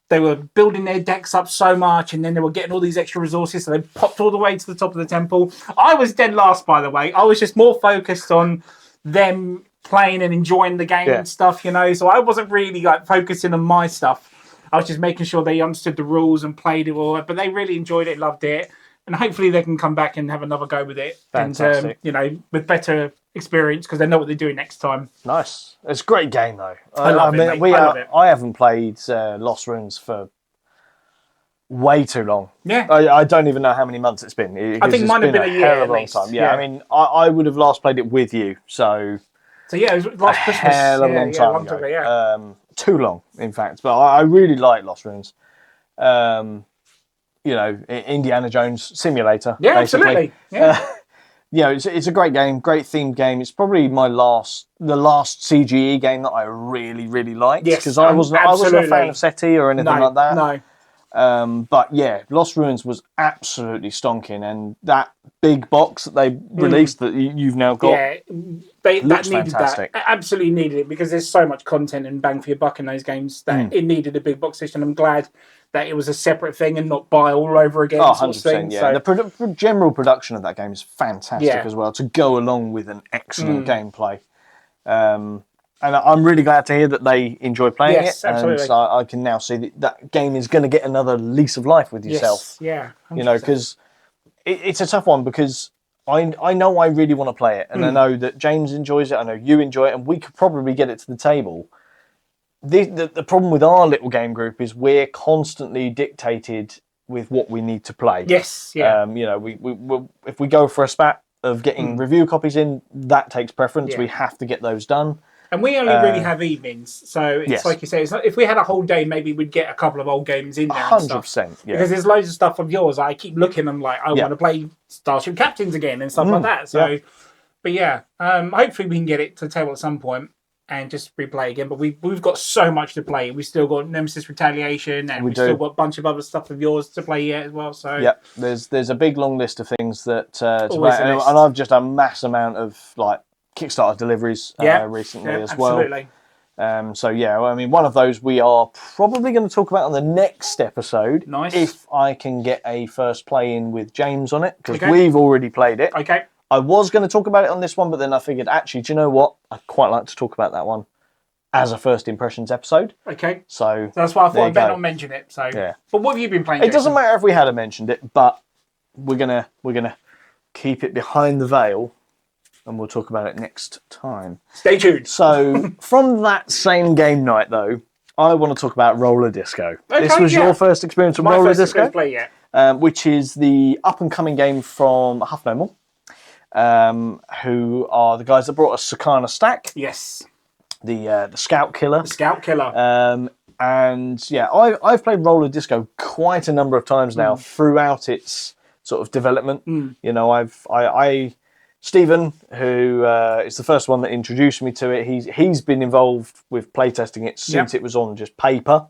Speaker 2: they were building their decks up so much, and then they were getting all these extra resources, so they popped all the way to the top of the temple. I was dead last, by the way. I was just more focused on them playing and enjoying the game and stuff, So I wasn't really focusing on my stuff. I was just making sure they understood the rules and played it all. But they really enjoyed it, loved it, and hopefully they can come back and have another go with it.
Speaker 1: Fantastic.
Speaker 2: And with better experience because they know what they're doing next time.
Speaker 1: Nice. It's a great game though.
Speaker 2: I love it.
Speaker 1: I haven't played Lost Ruins for way too long.
Speaker 2: Yeah.
Speaker 1: I don't even know how many months it's been.
Speaker 2: I think mine have been a year
Speaker 1: hell of
Speaker 2: at
Speaker 1: a long
Speaker 2: least.
Speaker 1: time. Yeah, I mean, I would have last played it with you, so
Speaker 2: yeah, it was last Christmas.
Speaker 1: Hell of a long time ago. Too long, in fact. But I really like Lost Ruins. Indiana Jones simulator.
Speaker 2: Yeah,
Speaker 1: basically.
Speaker 2: absolutely. Yeah.
Speaker 1: it's a great game, great themed game. It's probably the last CGE game that I really, really liked.
Speaker 2: Yes,
Speaker 1: because I wasn't a fan of SETI or anything like that.
Speaker 2: No.
Speaker 1: But yeah, Lost Ruins was absolutely stonking, and that big box that they released that you've now got, looks fantastic.
Speaker 2: That. Absolutely needed it, because there's so much content and bang for your buck in those games that it needed a big box system. I'm glad that it was a separate thing and not buy all over again.
Speaker 1: 100%, yeah. So, the general production of that game is fantastic as well, to go along with an excellent gameplay. And I'm really glad to hear that they enjoy playing it.
Speaker 2: Absolutely.
Speaker 1: And so I can now see that game is going to get another lease of life with yourself.
Speaker 2: Yes, yeah. 100%.
Speaker 1: You know, because it's a tough one, because I know I really want to play it, and I know that James enjoys it, I know you enjoy it, and we could probably get it to the table. The problem with our little game group is we're constantly dictated with what we need to play.
Speaker 2: Yes, yeah.
Speaker 1: You know, we if we go for a spat of getting review copies in, that takes preference.
Speaker 2: Yeah.
Speaker 1: We have to get those done.
Speaker 2: And we only really have evenings, so it's like you say. It's not, if we had a whole day, maybe we'd get a couple of old games in there.
Speaker 1: 100%, yeah.
Speaker 2: Because there's loads of stuff of yours. I keep looking. I'm like, I want to play Starship Captains again and stuff like that. So, but yeah, hopefully we can get it to the table at some point and just replay again. But we've got so much to play. We've still got Nemesis Retaliation, and we've still got a bunch of other stuff of yours to play yet as well. So
Speaker 1: yeah, there's a big long list of things that to play, and I've just a mass amount of like Kickstarter deliveries recently as well.
Speaker 2: Absolutely.
Speaker 1: So yeah, I mean, one of those we are probably going to talk about on the next episode.
Speaker 2: Nice.
Speaker 1: If I can get a first play in with James on it, because we've already played it.
Speaker 2: Okay.
Speaker 1: I was going to talk about it on this one, but then I figured, actually, do you know what? I'd quite like to talk about that one as a first impressions episode.
Speaker 2: Okay.
Speaker 1: So
Speaker 2: that's why I thought I'd better not mention it. So
Speaker 1: yeah.
Speaker 2: But what have you been playing?
Speaker 1: It doesn't matter if we had mentioned it, but we're gonna keep it behind the veil, and we'll talk about it next time.
Speaker 2: Stay tuned.
Speaker 1: So, from that same game night, though, I want to talk about Roller Disco.
Speaker 2: Okay,
Speaker 1: this was your first experience with
Speaker 2: My
Speaker 1: Roller
Speaker 2: first
Speaker 1: Disco,
Speaker 2: play, yeah.
Speaker 1: which is the up-and-coming game from Huff No More, who are the guys that brought us Sakana Stack.
Speaker 2: Yes.
Speaker 1: The Scout Killer.
Speaker 2: The Scout Killer.
Speaker 1: And yeah, I've played Roller Disco quite a number of times now throughout its sort of development. You know, Stephen, who is the first one that introduced me to it, he's been involved with playtesting it since it was on just paper.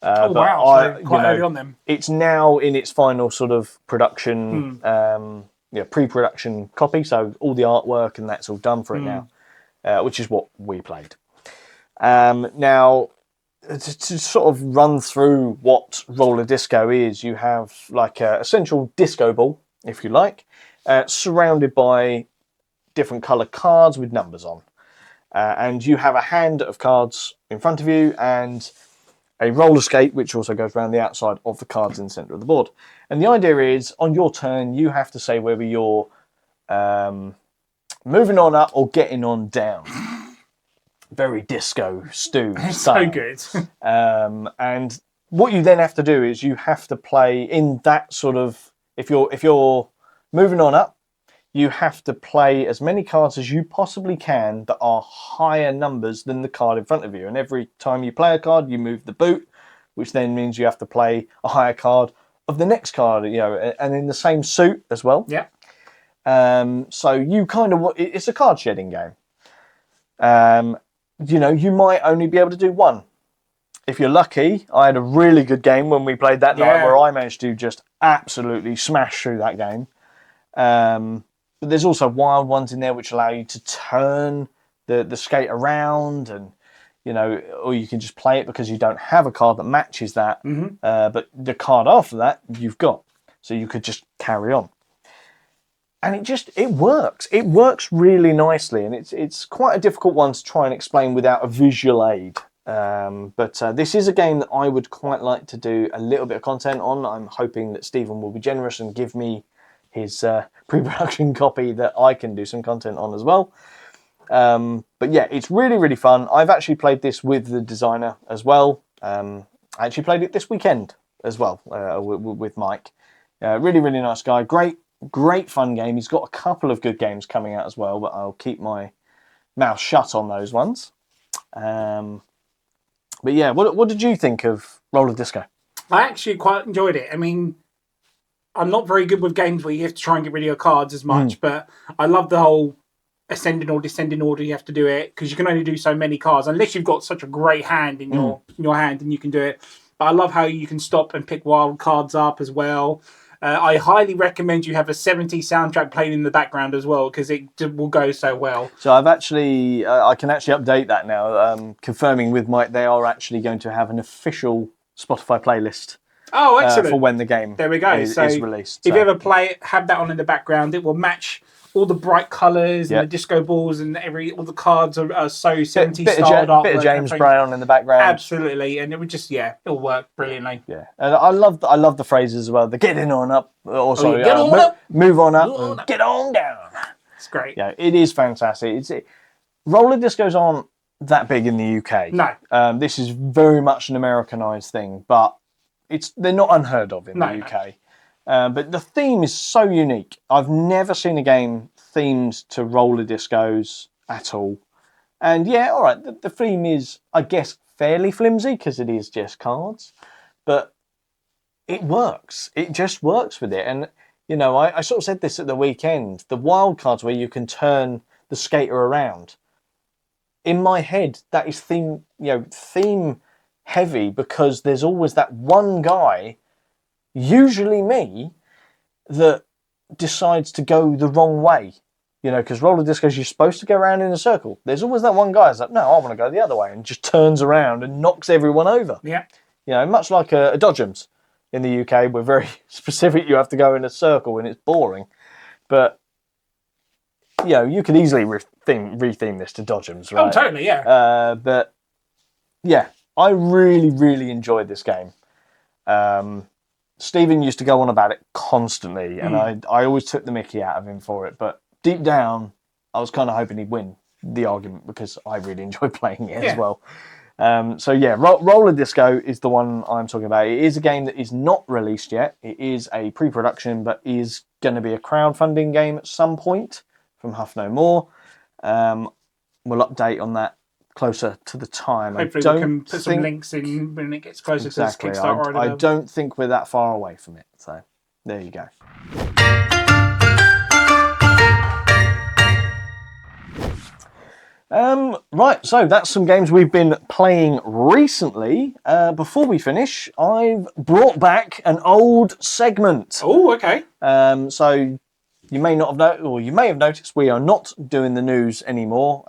Speaker 2: Oh wow! So quite early on then.
Speaker 1: It's now in its final sort of production, pre-production copy. So all the artwork and that's all done for it now, which is what we played. Now, to sort of run through what Roller Disco is, you have like a central disco ball, if you like, surrounded by different coloured cards with numbers on. And you have a hand of cards in front of you and a roller skate, which also goes around the outside of the cards in the centre of the board. And the idea is, on your turn, you have to say whether you're moving on up or getting on down. Very disco stew style.
Speaker 2: So good.
Speaker 1: And what you then have to do is you have to play in that sort of, if you're moving on up, you have to play as many cards as you possibly can that are higher numbers than the card in front of you. And every time you play a card, you move the boot, which then means you have to play a higher card of the next card, you know, and in the same suit as well.
Speaker 2: Yeah.
Speaker 1: So you kind of, it's a card shedding game. You know, you might only be able to do one. If you're lucky, I had a really good game when we played that night where I managed to just absolutely smash through that game. But there's also wild ones in there which allow you to turn the skate around, and you know, or you can just play it because you don't have a card that matches that. But the card after that you've got, so you could just carry on. And it works. It works really nicely, and it's quite a difficult one to try and explain without a visual aid. But this is a game that I would quite like to do a little bit of content on. I'm hoping that Stephen will be generous and give me his pre-production copy that I can do some content on as well. But yeah, it's really, really fun. I've actually played this with the designer as well. I actually played it this weekend as well with Mike. Really, really nice guy. Great fun game. He's got a couple of good games coming out as well, but I'll keep my mouth shut on those ones. But yeah, what did you think of Roller Disco?
Speaker 2: I actually quite enjoyed it. I mean, I'm not very good with games where you have to try and get rid of your cards as much, but I love the whole ascending or descending order you have to do it, because you can only do so many cards unless you've got such a great hand in your hand, and you can do it. But I love how you can stop and pick wild cards up as well. I highly recommend you have a 70s soundtrack playing in the background as well, because it will go so well.
Speaker 1: So I've actually, I can actually update that now, confirming with Mike they are actually going to have an official Spotify playlist.
Speaker 2: Oh, excellent.
Speaker 1: For when the game is released.
Speaker 2: If you ever play it, have that on in the background. It will match all the bright colours and the disco balls, and all the cards are so 70s styled up.
Speaker 1: Bit of James Brown in the background.
Speaker 2: Absolutely, and it would just it'll work brilliantly.
Speaker 1: Yeah, and I love the phrases as well. The getting on up, or sorry,
Speaker 2: get on up,
Speaker 1: move on up, get on down.
Speaker 2: It's great.
Speaker 1: Yeah, it is fantastic. Roller discos aren't that big in the UK.
Speaker 2: No,
Speaker 1: this is very much an Americanized thing, but they're not unheard of in the UK. But the theme is so unique. I've never seen a game themed to roller discos at all. And yeah, all right, the theme is, I guess, fairly flimsy because it is just cards. But it works. It just works with it. And, you know, I sort of said this at the weekend. The wild cards where you can turn the skater around. In my head, that is theme heavy, because there's always that one guy, usually me, that decides to go the wrong way. You know, because roller discos, you're supposed to go around in a circle. There's always that one guy that's like, no, I want to go the other way, and just turns around and knocks everyone over.
Speaker 2: Yeah.
Speaker 1: You know, much like a dodgems in the UK, we're very specific. You have to go in a circle and it's boring. But, you know, you could easily retheme this to dodgems, right?
Speaker 2: Oh, totally, yeah.
Speaker 1: But, yeah, I really, really enjoyed this game. Stephen used to go on about it constantly, and I always took the mickey out of him for it. But deep down, I was kind of hoping he'd win the argument, because I really enjoy playing it as well. So yeah, Roller Disco is the one I'm talking about. It is a game that is not released yet. It is a pre-production, but is going to be a crowdfunding game at some point from Huff No More. We'll update on that closer to the time.
Speaker 2: Hopefully we can put some links in when it gets closer to this Kickstarter.
Speaker 1: I don't think we're that far away from it. So there you go. Right, so that's some games we've been playing recently. Before we finish, I've brought back an old segment.
Speaker 2: Oh, okay.
Speaker 1: So you may not have noticed, or you may have noticed, we are not doing the news anymore.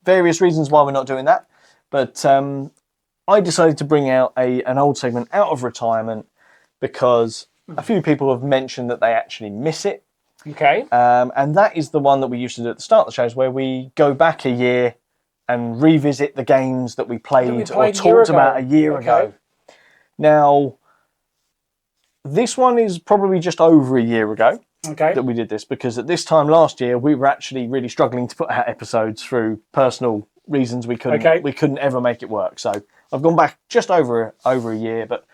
Speaker 1: Various reasons why we're not doing that, but I decided to bring out an old segment out of retirement because a few people have mentioned that they actually miss it.
Speaker 2: Okay.
Speaker 1: And that is the one that we used to do at the start of the shows, where we go back a year and revisit the games that we played or talked about a year ago. Now, this one is probably just over a year ago that we did this, because at this time last year we were actually really struggling to put out episodes through personal reasons. We couldn't ever make it work. So I've gone back just over a year, but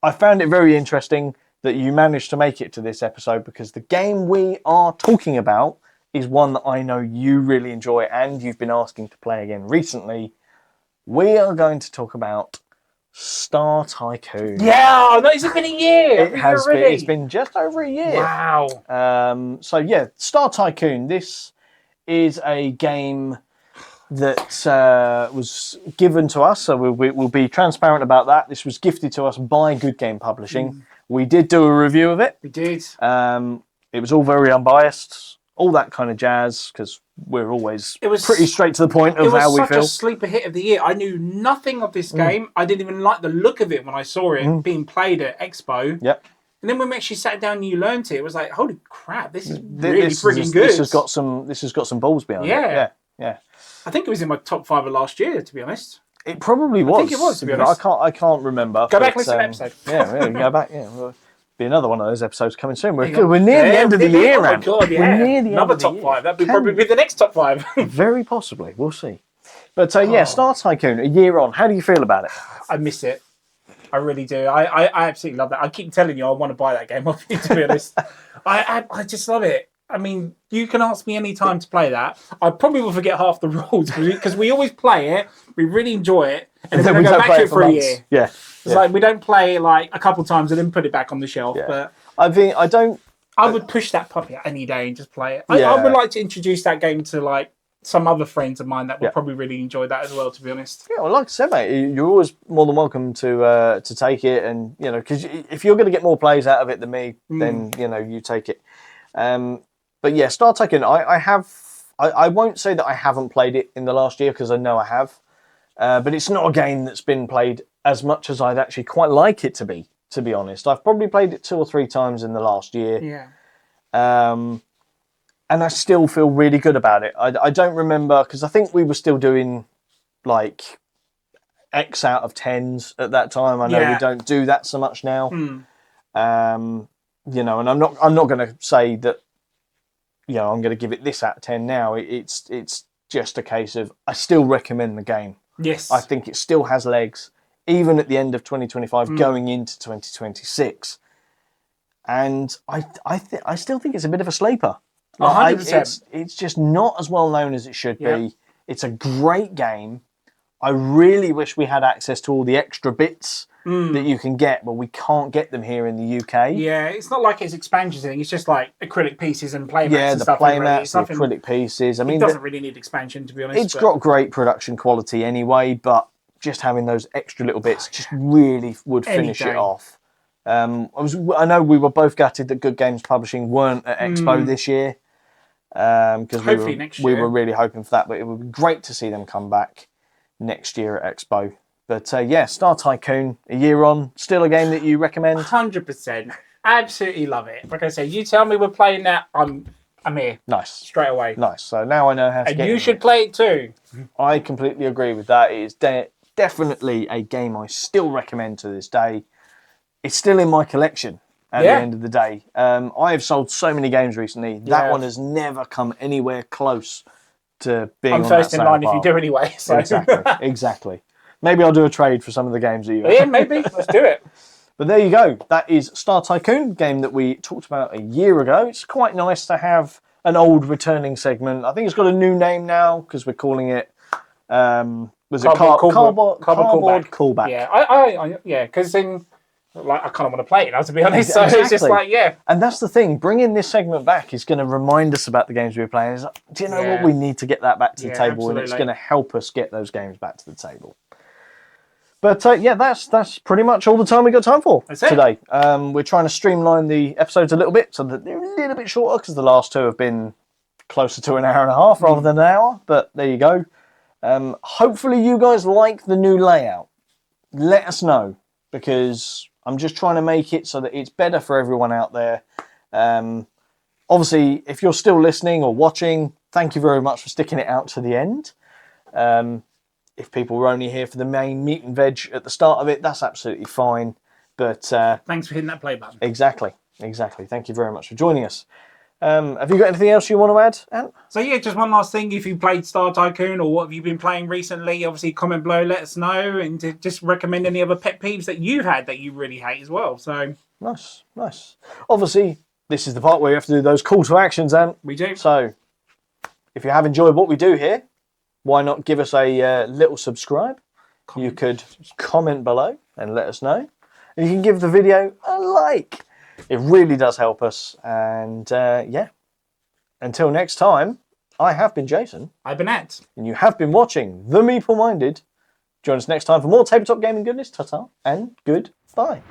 Speaker 1: I found it very interesting that you managed to make it to this episode, because the game we are talking about is one that I know you really enjoy and you've been asking to play again recently. We are going to talk about Star Tycoon.
Speaker 2: Yeah, no, it's been a year.
Speaker 1: It has been. It's been just over a year.
Speaker 2: Wow.
Speaker 1: So yeah, Star Tycoon. This is a game that was given to us, so we'll be transparent about that. This was gifted to us by Good Game Publishing. We did do a review of it.
Speaker 2: We did.
Speaker 1: It was all very unbiased, all that kind of jazz, because we're always pretty straight to the point of how we feel.
Speaker 2: It was such a sleeper hit of the year. I knew nothing of this game. I didn't even like the look of it when I saw it being played at Expo.
Speaker 1: Yep.
Speaker 2: And then when we actually sat down and you learnt it, it was like, holy crap, this is really frigging good.
Speaker 1: This has got some balls behind it. Yeah.
Speaker 2: I think it was in my top 5 of last year, to be honest.
Speaker 1: It probably was.
Speaker 2: I think it was, to be honest.
Speaker 1: I can't remember.
Speaker 2: Go back and listen to the episode.
Speaker 1: Yeah, go back. Yeah, well, be another one of those episodes coming soon. We're near the end of the year, man.
Speaker 2: Oh my God, yeah. We're near the another end of top 5. That'd probably be the next top 5.
Speaker 1: Very possibly. We'll see. But Star Tycoon, a year on. How do you feel about it?
Speaker 2: I miss it. I really do. I absolutely love that. I keep telling you I want to buy that game off you, to be honest. I just love it. I mean, you can ask me any time to play that. I probably will forget half the rules because we always play it, we really enjoy it, and then we go back to it for a year.
Speaker 1: Yeah.
Speaker 2: It's like we don't play it like a couple times and then put it back on the shelf.
Speaker 1: Yeah.
Speaker 2: But
Speaker 1: I
Speaker 2: would push that puppy out any day and just play it. I would like to introduce that game to like some other friends of mine that would probably really enjoy that as well, to be honest.
Speaker 1: Yeah, well, like I said, mate, you're always more than welcome to take it, and because if you're going to get more plays out of it than me, then you take it. But yeah, Star Tycoon, I won't say that I haven't played it in the last year because I know I have, but it's not a game that's been played as much as I'd actually quite like it to be honest. I've probably played it 2 or 3 times in the last year.
Speaker 2: Yeah.
Speaker 1: And I still feel really good about it. I don't remember, because I think we were still doing like X out of 10s at that time. I know we don't do that so much now. And I'm not going to say that, I'm going to give it this out of 10 now. It's just a case of I still recommend the game.
Speaker 2: Yes.
Speaker 1: I think it still has legs, even at the end of 2025, going into 2026. And I still think it's a bit of a sleeper.
Speaker 2: 100%.
Speaker 1: It's just not as well known as it should be. It's a great game. I really wish we had access to all the extra bits that you can get, but we can't get them here in the UK.
Speaker 2: Yeah, it's not like it's expansion thing. It's just like acrylic pieces and playmats.
Speaker 1: Yeah,
Speaker 2: and
Speaker 1: the
Speaker 2: stuff
Speaker 1: playmats, the acrylic pieces. I mean,
Speaker 2: it doesn't really need expansion, to be honest.
Speaker 1: It's got great production quality anyway, but just having those extra little bits just really would finish it off. I know we were both gutted that Good Games Publishing weren't at Expo this year. Because we were really hoping for that, but it would be great to see them come back next year at Expo. But Star Tycoon, a year on, still a game that you recommend?
Speaker 2: 100%. Absolutely love it. Like I said, you tell me we're playing that, I'm here.
Speaker 1: Nice.
Speaker 2: Straight away.
Speaker 1: Nice. So now I know how to
Speaker 2: and
Speaker 1: get
Speaker 2: you should play it too.
Speaker 1: I completely agree with that. It is definitely a game I still recommend to this day. It's still in my collection. At the end of the day, I have sold so many games recently. That one has never come anywhere close to being.
Speaker 2: I'm first in line if you do anyway. So.
Speaker 1: Exactly. Maybe I'll do a trade for some of the games that you.
Speaker 2: Yeah, maybe. Let's do it.
Speaker 1: But there you go. That is Star Tycoon, game that we talked about a year ago. It's quite nice to have an old returning segment. I think it's got a new name now because we're calling it. Was it Cardboard Callback?
Speaker 2: Yeah, because in. Like, I kind of want to play it now, to be honest. So it's just like,
Speaker 1: And that's the thing. Bringing this segment back is going to remind us about the games we were playing. It's like, do you know what? We need to get that back to the table, absolutely. And it's going to help us get those games back to the table. But that's pretty much all the time we got time for today. We're trying to streamline the episodes a little bit so that they're a little bit shorter because the last 2 have been closer to an hour and a half rather than an hour. But there you go. Hopefully you guys like the new layout. Let us know, because I'm just trying to make it so that it's better for everyone out there. Obviously, if you're still listening or watching, thank you very much for sticking it out to the end. If people were only here for the main meat and veg at the start of it, that's absolutely fine. But
Speaker 2: thanks for hitting that play button.
Speaker 1: Exactly. Thank you very much for joining us. Have you got anything else you want to add, Ant?
Speaker 2: So just one last thing. If you played Star Tycoon or what have you been playing recently, obviously comment below, let us know, and just recommend any other pet peeves that you've had that you really hate as well. So
Speaker 1: nice. Obviously, this is the part where you have to do those call to actions, Ant.
Speaker 2: We do.
Speaker 1: So if you have enjoyed what we do here, why not give us a little subscribe? You could comment below and let us know. And you can give the video a like. It really does help us. And until next time, I have been Jason.
Speaker 2: I've been Ant.
Speaker 1: And you have been watching The Meeple Minded. Join us next time for more tabletop gaming goodness. Ta-ta and goodbye.